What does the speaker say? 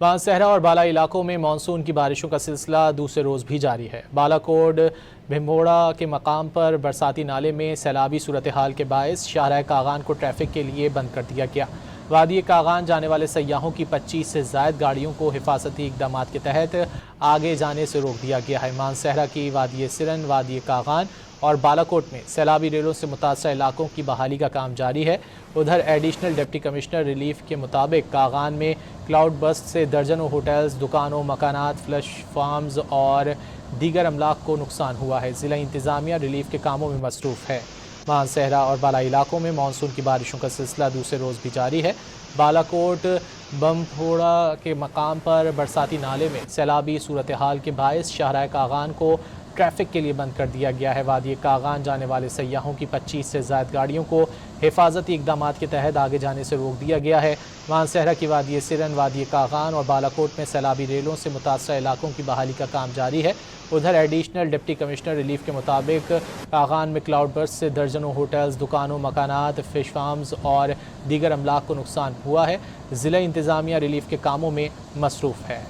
مانسہرہ اور بالا علاقوں میں مانسون کی بارشوں کا سلسلہ دوسرے روز بھی جاری ہے۔ بالا کوٹ بھمبوڑہ کے مقام پر برساتی نالے میں سیلابی صورتحال کے باعث شاہراہ کاغان کو ٹریفک کے لیے بند کر دیا گیا۔ وادی کاغان جانے والے سیاحوں کی 25 سے زائد گاڑیوں کو حفاظتی اقدامات کے تحت آگے جانے سے روک دیا گیا ہے۔ مانسہرہ کی وادی سرن، وادی کاغان اور بالا کوٹ میں سیلابی ریلوں سے متاثرہ علاقوں کی بحالی کا کام جاری ہے۔ ادھر ایڈیشنل ڈپٹی کمشنر ریلیف کے مطابق کاغان میں کلاؤڈ برسٹ سے درجنوں ہوٹلز، دکانوں، مکانات، فلش فارمز اور دیگر املاک کو نقصان ہوا ہے۔ ضلع انتظامیہ ریلیف کے کاموں میں مصروف ہے۔ مانسہرہ اور بالا علاقوں میں مانسون کی بارشوں کا سلسلہ دوسرے روز بھی جاری ہے۔ بالا کوٹ بھمبوڑہ کے مقام پر برساتی نالے میں سیلابی صورتحال کے باعث شاہراہ کاغان کو ٹریفک کے لیے بند کر دیا گیا ہے۔ وادی کاغان جانے والے سیاحوں کی 25 سے زائد گاڑیوں کو حفاظتی اقدامات کے تحت آگے جانے سے روک دیا گیا ہے۔ مانسہرہ کی وادی سرن، وادی کاغان اور بالا کوٹ میں سیلابی ریلوں سے متاثرہ علاقوں کی بحالی کا کام جاری ہے۔ ادھر ایڈیشنل ڈپٹی کمشنر ریلیف کے مطابق کاغان میں کلاؤڈ برسٹ سے درجنوں ہوٹلز، دکانوں، مکانات، فش فارمز اور دیگر املاک کو نقصان ہوا ہے۔ ضلع انتظامیہ ریلیف کے کاموں میں مصروف ہے۔